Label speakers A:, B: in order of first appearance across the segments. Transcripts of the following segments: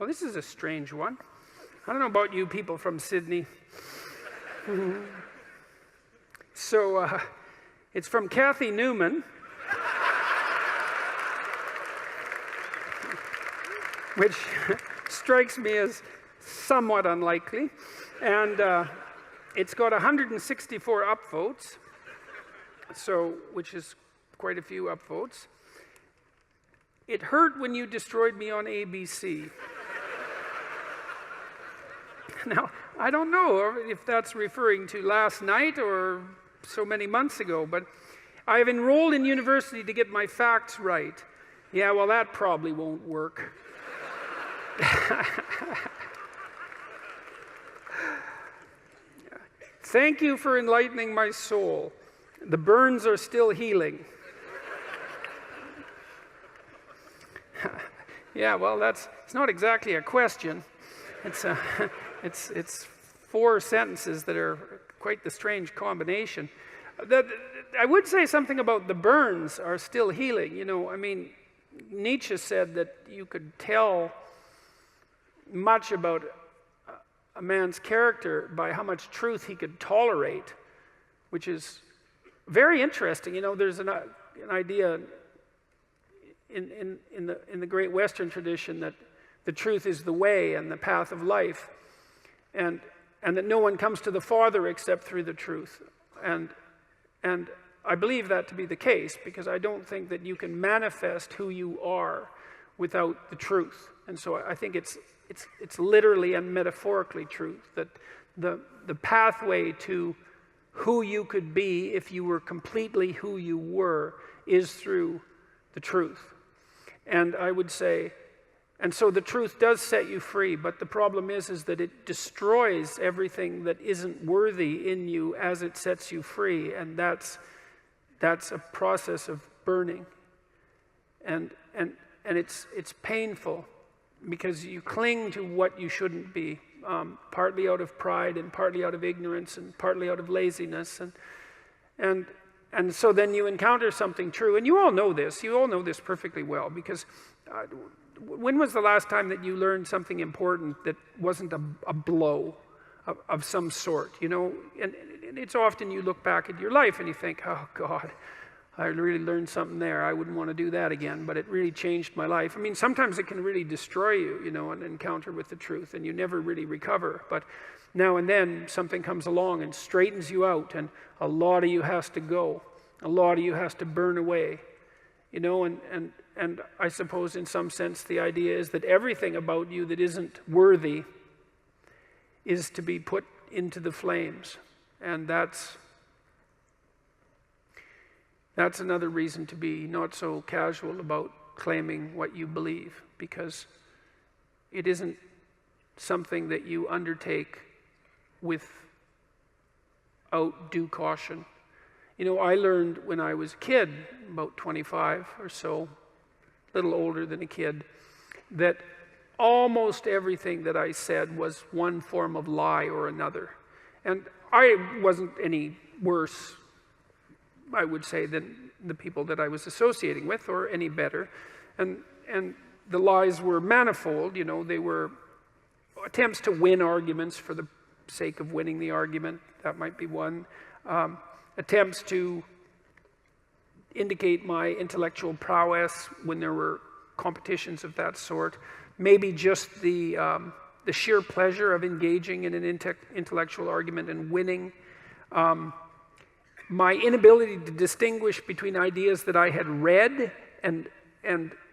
A: Well, this is a strange one. I don't know about you people from Sydney. So, it's from Kathy Newman, which strikes me as somewhat unlikely. And it's got 164 upvotes, which is quite a few upvotes. It hurt when you destroyed me on ABC. Now, I don't know if that's referring to last night or so many months ago, but I have enrolled in university to get my facts right. Yeah, well, that probably won't work. Thank you for enlightening my soul. The burns are still healing. Yeah, well, it's not exactly a question. It's 4 sentences that are quite the strange combination. I would say something about the burns are still healing. You know, I mean, Nietzsche said that you could tell much about a man's character by how much truth he could tolerate, which is very interesting. You know, there's an idea in the great Western tradition that the truth is the way and the path of life, and that no one comes to the Father except through the truth. And I believe that to be the case, because I don't think that you can manifest who you are without the truth. And so I think it's literally and metaphorically truth, that the pathway to who you could be if you were completely who you were is through the truth. And I would say, and so the truth does set you free, but the problem is that it destroys everything that isn't worthy in you as it sets you free, and that's a process of burning. And it's painful, because you cling to what you shouldn't be, partly out of pride and partly out of ignorance and partly out of laziness, and so then you encounter something true, and you all know this perfectly well, because when was the last time that you learned something important that wasn't a blow of some sort, you know? And it's often you look back at your life and you think, oh God, I really learned something there. I wouldn't want to do that again, but it really changed my life. I mean, sometimes it can really destroy you, you know, an encounter with the truth, and you never really recover. But now and then something comes along and straightens you out, and a lot of you has to go. A lot of you has to burn away, you know, and I suppose in some sense the idea is that everything about you that isn't worthy is to be put into the flames. And that's another reason to be not so casual about claiming what you believe, because it isn't something that you undertake without due caution. You know, I learned when I was a kid, about 25 or so, a little older than a kid, that almost everything that I said was one form of lie or another. And I wasn't any worse, I would say, than the people that I was associating with, or any better. And the lies were manifold, you know. They were attempts to win arguments for the sake of winning the argument. That might be one. Attempts to indicate my intellectual prowess when there were competitions of that sort. Maybe just the sheer pleasure of engaging in an intellectual argument and winning. My inability to distinguish between ideas that I had read and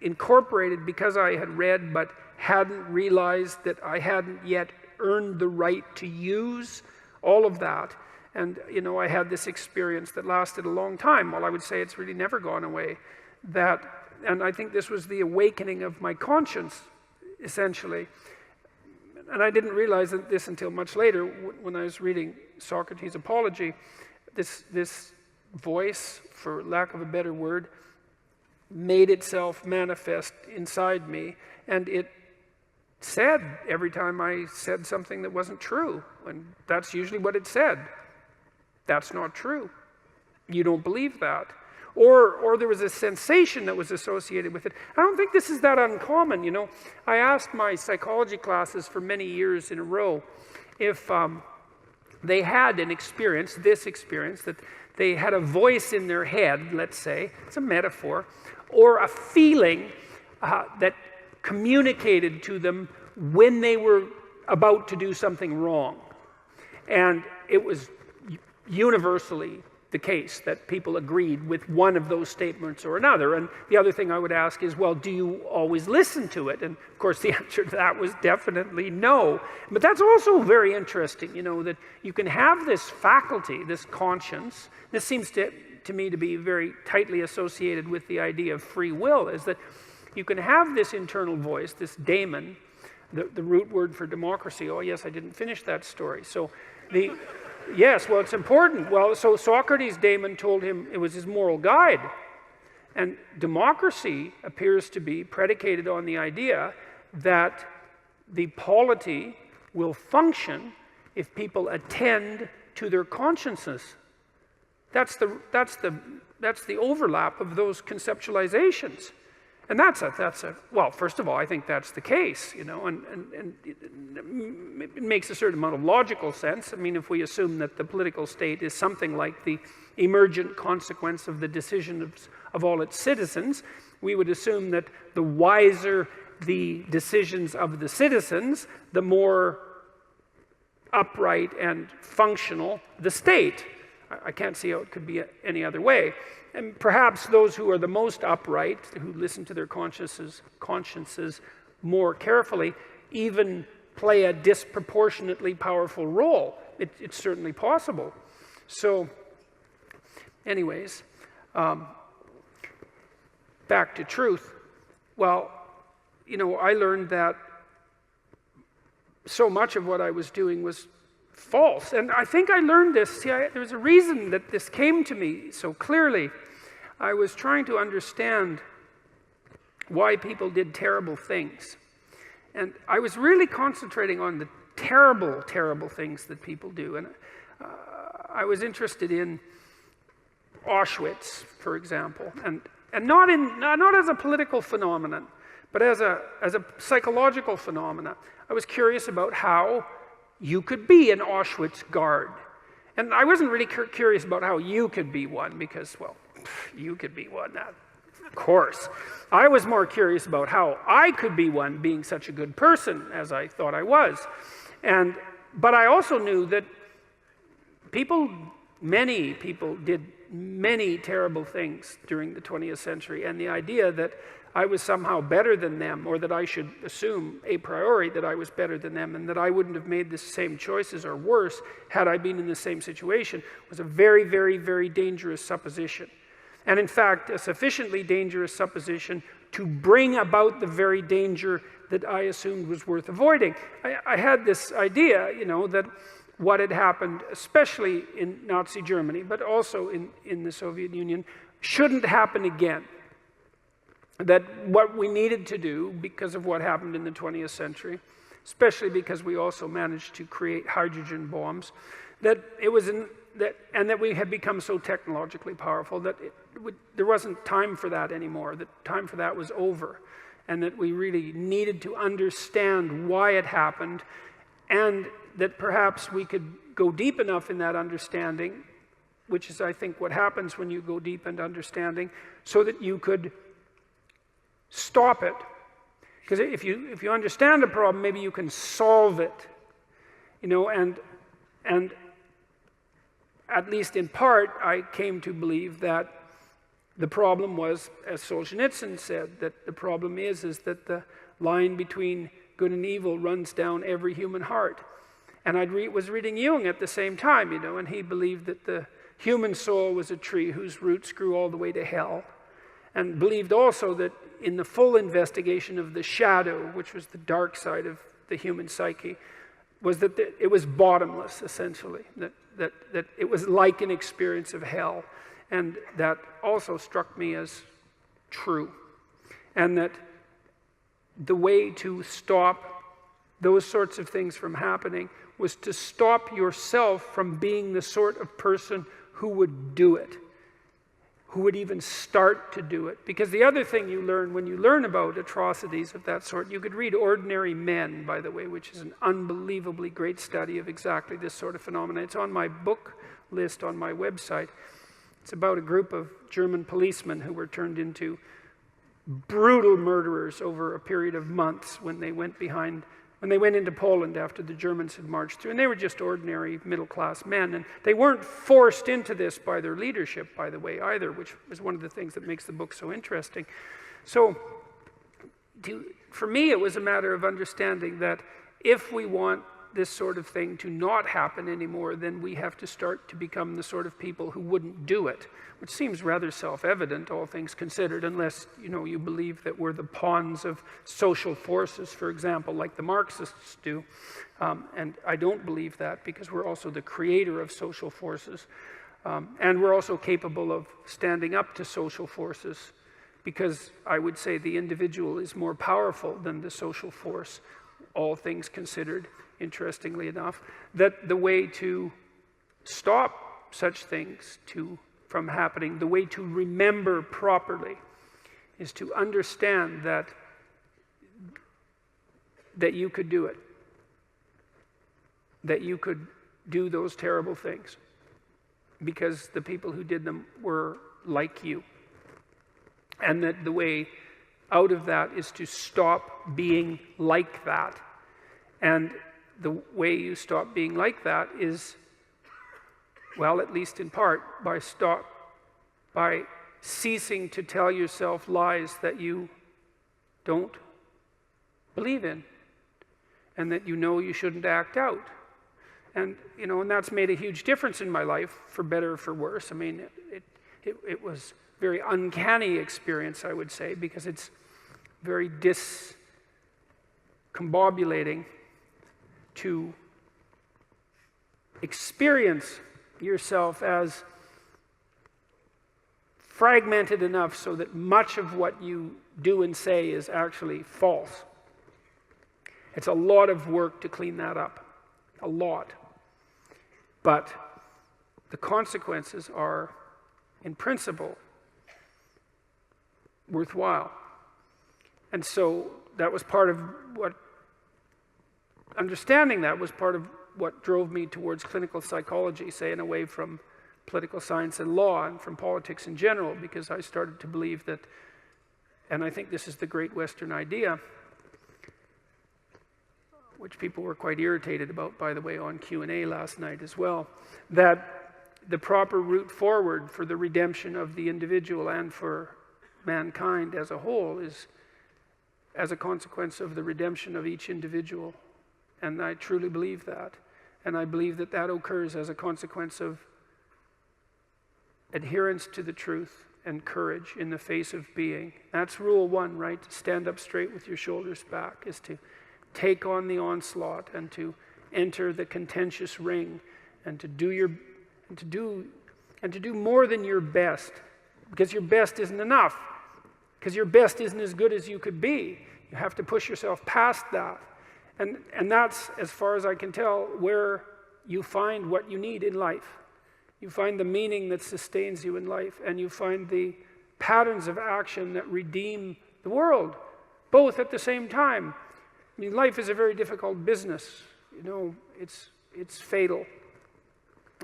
A: incorporated because I had read, but hadn't realized that I hadn't yet earned the right to use, all of that. And, you know, I had this experience that lasted a long time. Well, I would say it's really never gone away. And I think this was the awakening of my conscience, essentially. And I didn't realize this until much later, when I was reading Socrates' Apology. This voice, for lack of a better word, made itself manifest inside me, and it said every time I said something that wasn't true, and that's usually what it said. That's not true. You don't believe that. or there was a sensation that was associated with it. I don't think this is that uncommon, you know. I asked my psychology classes for many years in a row if they had an experience, this experience, that they had a voice in their head, let's say, it's a metaphor, or a feeling that communicated to them when they were about to do something wrong. And it was universally the case that people agreed with one of those statements or another. And the other thing I would ask is, well, do you always listen to it? And of course the answer to that was definitely no. But that's also very interesting, you know, that you can have this faculty, this conscience. This seems to me to be very tightly associated with the idea of free will, is that you can have this internal voice, this daemon, the root word for democracy. Oh yes, I didn't finish that story. So yes, well, it's important. Well, so Socrates' daemon told him it was his moral guide. And democracy appears to be predicated on the idea that the polity will function if people attend to their consciences. That's the overlap of those conceptualizations. And well, first of all, I think that's the case, you know, and it makes a certain amount of logical sense. I mean, if we assume that the political state is something like the emergent consequence of the decisions of all its citizens, we would assume that the wiser the decisions of the citizens, the more upright and functional the state. I can't see how it could be any other way. And perhaps those who are the most upright, who listen to their consciences more carefully, even play a disproportionately powerful role. It's certainly possible. So, anyways, back to truth. Well, you know, I learned that so much of what I was doing was false. And I think I learned this. See, there's a reason that this came to me so clearly. I was trying to understand why people did terrible things. And I was really concentrating on the terrible, terrible things that people do. And I was interested in Auschwitz, for example, and not as a political phenomenon, but as a psychological phenomenon. I was curious about how you could be an Auschwitz guard. And I wasn't really curious about how you could be one, because, well, you could be one, of course. I was more curious about how I could be one, being such a good person as I thought I was. But I also knew that many people did many terrible things during the 20th century, and the idea that I was somehow better than them, or that I should assume a priori that I was better than them, and that I wouldn't have made the same choices or worse had I been in the same situation, was a very, very, very dangerous supposition. And in fact, a sufficiently dangerous supposition to bring about the very danger that I assumed was worth avoiding. I had this idea, you know, that what had happened, especially in Nazi Germany, but also in the Soviet Union, shouldn't happen again. That what we needed to do, because of what happened in the 20th century, especially because we also managed to create hydrogen bombs, that we had become so technologically powerful that there wasn't time for that anymore, that time for that was over, and that we really needed to understand why it happened, and that perhaps we could go deep enough in that understanding, which is, I think, what happens when you go deep into understanding, so that you could stop it. Because if you understand a problem, maybe you can solve it, you know, and at least in part, I came to believe that the problem was, as Solzhenitsyn said, that the problem is that the line between good and evil runs down every human heart. And I was reading Jung at the same time, you know, and he believed that the human soul was a tree whose roots grew all the way to hell, and believed also that in the full investigation of the shadow, which was the dark side of the human psyche, was that it was bottomless, essentially, that it was like an experience of hell. And that also struck me as true. And that the way to stop those sorts of things from happening was to stop yourself from being the sort of person who would do it, who would even start to do it. Because the other thing you learn when you learn about atrocities of that sort, you could read Ordinary Men, by the way, which is an unbelievably great study of exactly this sort of phenomenon. It's on my book list on my website. It's about a group of German policemen who were turned into brutal murderers over a period of months when they went into Poland after the Germans had marched through. And they were just ordinary middle-class men. And they weren't forced into this by their leadership, by the way, either, which is one of the things that makes the book so interesting. So for me, it was a matter of understanding that if we want this sort of thing to not happen anymore, then we have to start to become the sort of people who wouldn't do it, which seems rather self-evident, all things considered, unless, you believe that we're the pawns of social forces, for example, like the Marxists do. And I don't believe that, because we're also the creator of social forces. And we're also capable of standing up to social forces, because I would say the individual is more powerful than the social force, all things considered. Interestingly enough, that the way to stop such things from happening, the way to remember properly, is to understand that you could do it, that you could do those terrible things, because the people who did them were like you, and that the way out of that is to stop being like that. And the way you stop being like that is, well, at least in part, by ceasing to tell yourself lies that you don't believe in, and that you shouldn't act out. And, and that's made a huge difference in my life, for better or for worse. I mean, it was a very uncanny experience, I would say, because it's very discombobulating to experience yourself as fragmented enough so that much of what you do and say is actually false. It's a lot of work to clean that up, a lot. But the consequences are, in principle, worthwhile. And so that was part of what understanding that was part of what drove me towards clinical psychology, say, and away from political science and law and from politics in general, because I started to believe that, and I think this is the great Western idea, which people were quite irritated about, by the way, on Q&A last night as well, that the proper route forward for the redemption of the individual and for mankind as a whole is as a consequence of the redemption of each individual. And I truly believe that. And I believe that that occurs as a consequence of adherence to the truth and courage in the face of being. That's rule one, right? To stand up straight with your shoulders back, is to take on the onslaught and to enter the contentious ring and to do more than your best, because your best isn't enough, because your best isn't as good as you could be. You have to push yourself past that. And that's, as far as I can tell, where you find what you need in life. You find the meaning that sustains you in life, and you find the patterns of action that redeem the world, both at the same time. I mean, life is a very difficult business. It's fatal,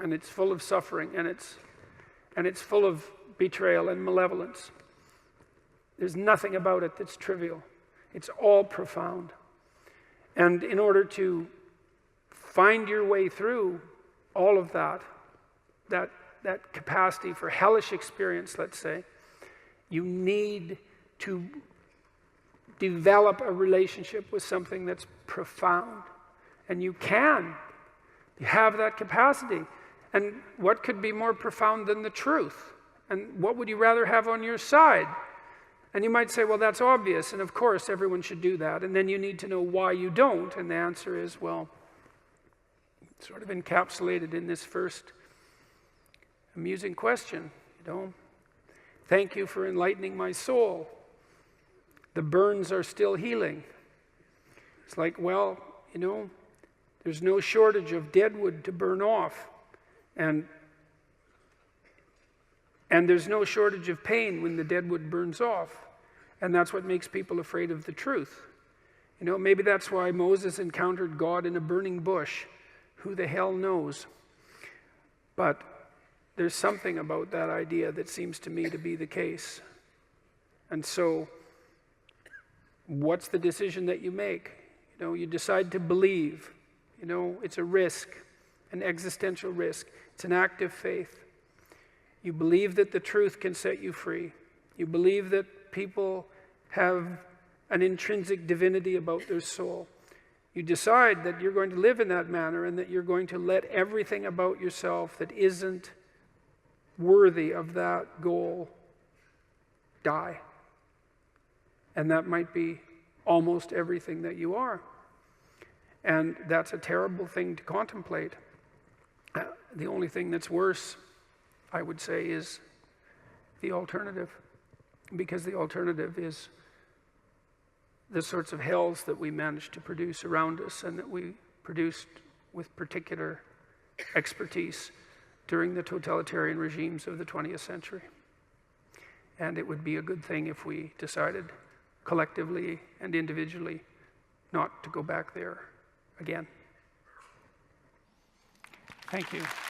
A: and it's full of suffering, and it's full of betrayal and malevolence. There's nothing about it that's trivial. It's all profound. And in order to find your way through all of that capacity for hellish experience, let's say, you need to develop a relationship with something that's profound. And you have that capacity. And what could be more profound than the truth? And what would you rather have on your side? And you might say, well, that's obvious, and of course everyone should do that. And then you need to know why you don't. And the answer is, well, sort of encapsulated in this first amusing question, Thank you for enlightening my soul. The burns are still healing. It's like, well, there's no shortage of dead wood to burn off. And And there's no shortage of pain when the dead wood burns off. And that's what makes people afraid of the truth. You know, maybe that's why Moses encountered God in a burning bush. Who the hell knows? But there's something about that idea that seems to me to be the case. And so, what's the decision that you make? You know, you decide to believe. You know, it's a risk, an existential risk. It's an act of faith. You believe that the truth can set you free. You believe that people have an intrinsic divinity about their soul. You decide that you're going to live in that manner and that you're going to let everything about yourself that isn't worthy of that goal die. And that might be almost everything that you are. And that's a terrible thing to contemplate. The only thing that's worse, I would say, is the alternative. Because the alternative is the sorts of hells that we managed to produce around us and that we produced with particular expertise during the totalitarian regimes of the 20th century. And it would be a good thing if we decided collectively and individually not to go back there again. Thank you.